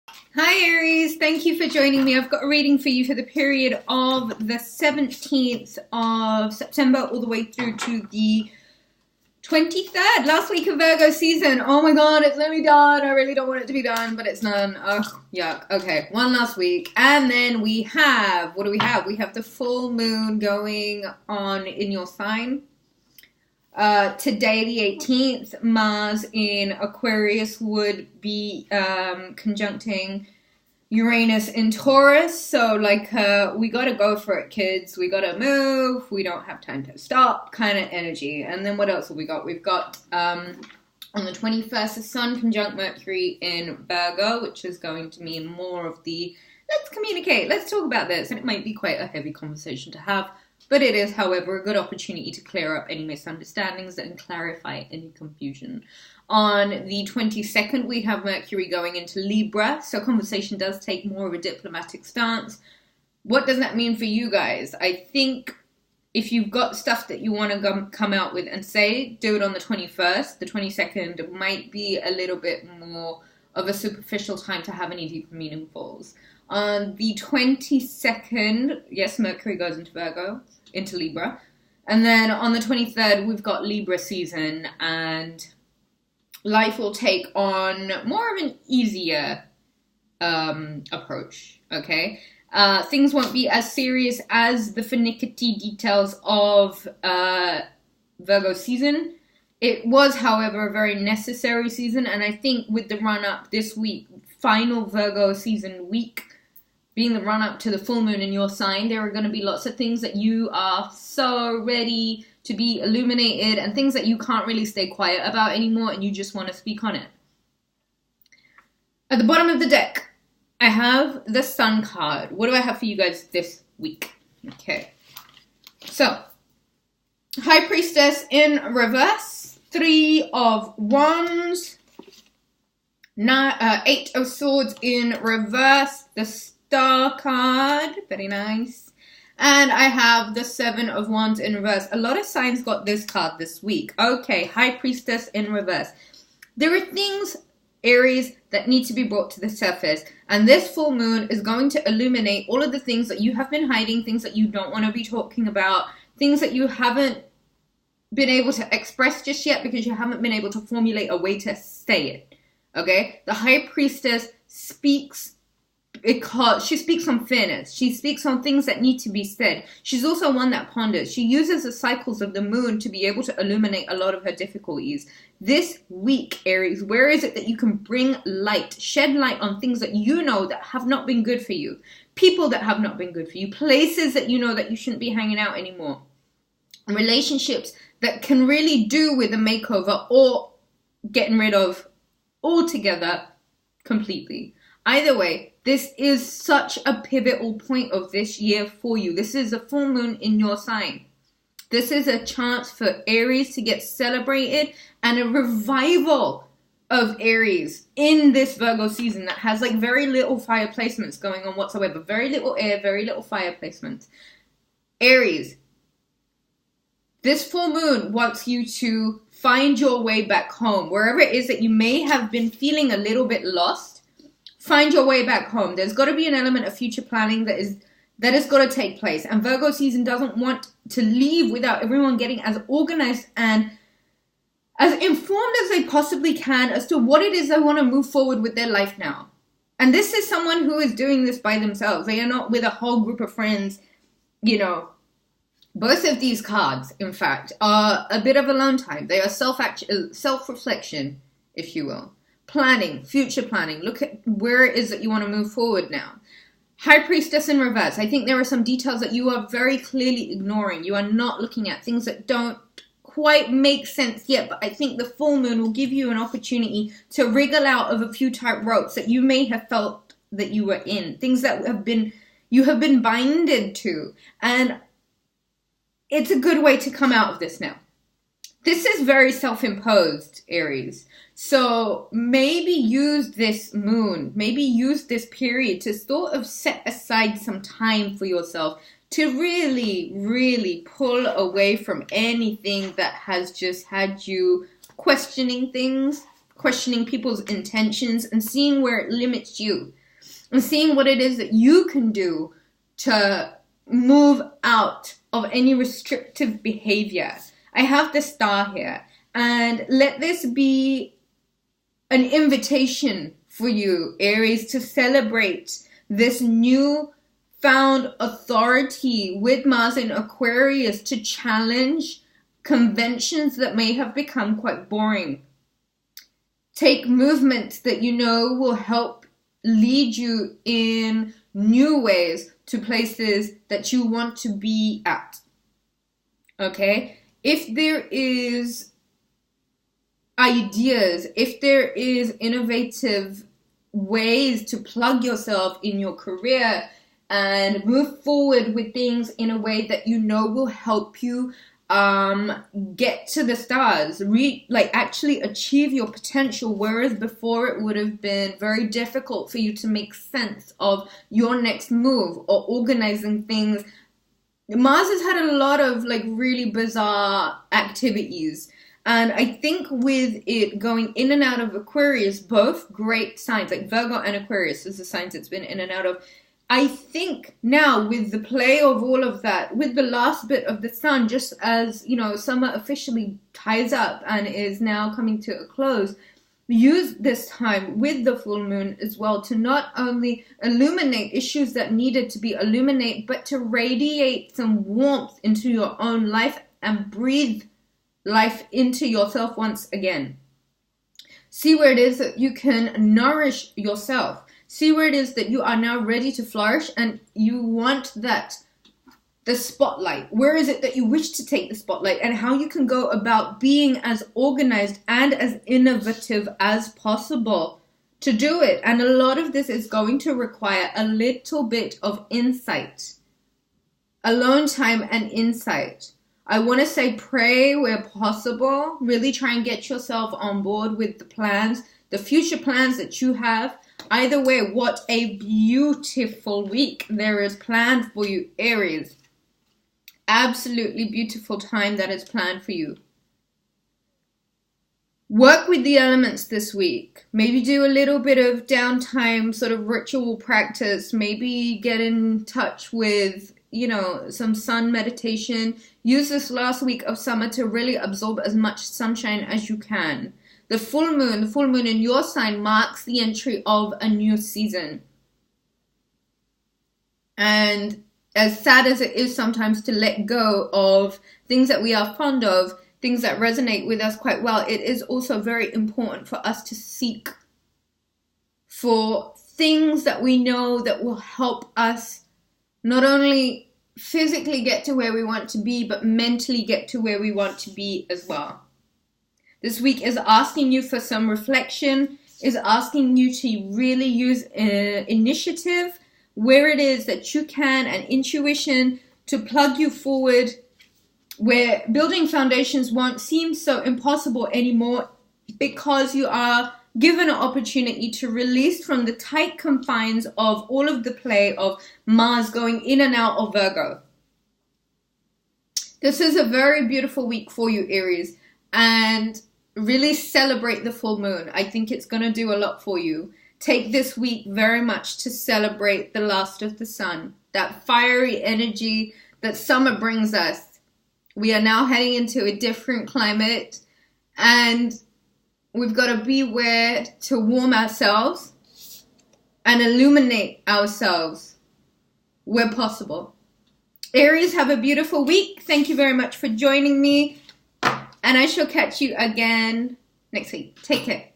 Hi Aries, thank you for joining me. I've got a reading for you for the period of the 17th of September all the way through to the 23rd, last week of Virgo season. Oh my god, it's nearly done. I really don't want it to be done, but it's done. Ugh, yuck. Okay, one last week. And then we have, what do we have? We have the full moon going on in your sign. Today, the 18th, Mars in Aquarius would be conjuncting Uranus in Taurus. So, we gotta go for it, kids. We gotta move. We don't have time to stop kind of energy. And then what else have we got? We've got, on the 21st, the Sun conjunct Mercury in Virgo, which is going to mean more of the, let's communicate, let's talk about this. And it might be quite a heavy conversation to have. But it is, however, a good opportunity to clear up any misunderstandings and clarify any confusion. On the 22nd, we have Mercury going into Libra, so conversation does take more of a diplomatic stance. What does that mean for you guys? I think if you've got stuff that you want to come out with and say, do it on the 21st. The 22nd might be a little bit more of a superficial time to have any deeper meaningfuls. On the 22nd, yes, Mercury goes into Virgo, into Libra. And then on the 23rd, we've got Libra season, and life will take on more of an easier approach, okay? Things won't be as serious as the finicky details of Virgo season. It was, however, a very necessary season, and I think with the run-up this week, final Virgo season week, being the run-up to the full moon in your sign, there are going to be lots of things that you are so ready to be illuminated and things that you can't really stay quiet about anymore and you just want to speak on it. At the bottom of the deck, I have the Sun card. What do I have for you guys this week? Okay. So, High Priestess in reverse, 3 of Wands, 8 of Swords in reverse, the Star card, very nice. And I have the 7 of Wands in reverse. A lot of signs got this card this week. Okay, High Priestess in reverse. There are things, Aries, that need to be brought to the surface. And this full moon is going to illuminate all of the things that you have been hiding, things that you don't want to be talking about, things that you haven't been able to express just yet because you haven't been able to formulate a way to say it. Okay? The High Priestess speaks because she speaks on fairness. She speaks on things that need to be said. She's also one that ponders. She uses the cycles of the moon to be able to illuminate a lot of her difficulties. This week, Aries, where is it that you can bring light, shed light on things that you know that have not been good for you, people that have not been good for you, places that you know that you shouldn't be hanging out anymore, relationships that can really do with a makeover or getting rid of altogether completely. Either way, this is such a pivotal point of this year for you. This is a full moon in your sign. This is a chance for Aries to get celebrated and a revival of Aries in this Virgo season that has very little fire placements going on whatsoever. Very little air, very little fire placements. Aries, this full moon wants you to find your way back home. Wherever it is that you may have been feeling a little bit lost, find your way back home. There's got to be an element of future planning that has got to take place. And Virgo season doesn't want to leave without everyone getting as organized and as informed as they possibly can as to what it is they want to move forward with their life now. And this is someone who is doing this by themselves. They are not with a whole group of friends, Both of these cards, in fact, are a bit of alone time. They are self-reflection, if you will. Planning, future planning. Look at where it is that you want to move forward now. High Priestess in reverse. I think there are some details that you are very clearly ignoring. You are not looking at things that don't quite make sense yet, but I think the full moon will give you an opportunity to wriggle out of a few tight ropes that you may have felt that you were in. Things that you have been binded to. And it's a good way to come out of this now. This is very self-imposed, Aries. So maybe use this moon, maybe use this period to sort of set aside some time for yourself to really, really pull away from anything that has just had you questioning things, questioning people's intentions and seeing where it limits you and seeing what it is that you can do to move out of any restrictive behavior. I have the Star here, and let this be an invitation for you, Aries, to celebrate this new found authority with Mars in Aquarius to challenge conventions that may have become quite boring. Take movements that you know will help lead you in new ways to places that you want to be at. Okay? If there is ideas, if there is innovative ways to plug yourself in your career and move forward with things in a way that you know will help you get to the stars, actually achieve your potential, whereas before it would have been very difficult for you to make sense of your next move or organizing things. Mars has had a lot of really bizarre activities, and I think with it going in and out of Aquarius, both great signs, like Virgo and Aquarius is the signs it's been in and out of. I think now with the play of all of that, with the last bit of the sun, just as, summer officially ties up and is now coming to a close, use this time with the full moon as well to not only illuminate issues that needed to be illuminated, but to radiate some warmth into your own life and breathe life into yourself once again. See where it is that you can nourish yourself. See where it is that you are now ready to flourish and you want the spotlight. Where is it that you wish to take the spotlight, and how you can go about being as organized and as innovative as possible to do it. And a lot of this is going to require a little bit of insight, alone time and insight. I want to say pray where possible. Really try and get yourself on board with the plans, the future plans that you have. Either way, what a beautiful week there is planned for you, Aries. Absolutely beautiful time that is planned for you. Work with the elements this week. Maybe do a little bit of downtime, sort of ritual practice. Maybe get in touch with, some sun meditation. Use this last week of summer to really absorb as much sunshine as you can. The full moon in your sign marks the entry of a new season. And as sad as it is sometimes to let go of things that we are fond of, things that resonate with us quite well, it is also very important for us to seek for things that we know that will help us not only physically get to where we want to be, but mentally get to where we want to be as well. This week is asking you for some reflection, is asking you to really use initiative where it is that you can, and intuition to plug you forward, where building foundations won't seem so impossible anymore because you are given an opportunity to release from the tight confines of all of the play of Mars going in and out of Virgo. This is a very beautiful week for you, Aries, and really celebrate the full moon. I think it's going to do a lot for you. Take this week very much to celebrate the last of the sun, that fiery energy that summer brings us. We are now heading into a different climate, and we've got to beware to warm ourselves and illuminate ourselves where possible. Aries, have a beautiful week. Thank you very much for joining me, and I shall catch you again next week. Take care.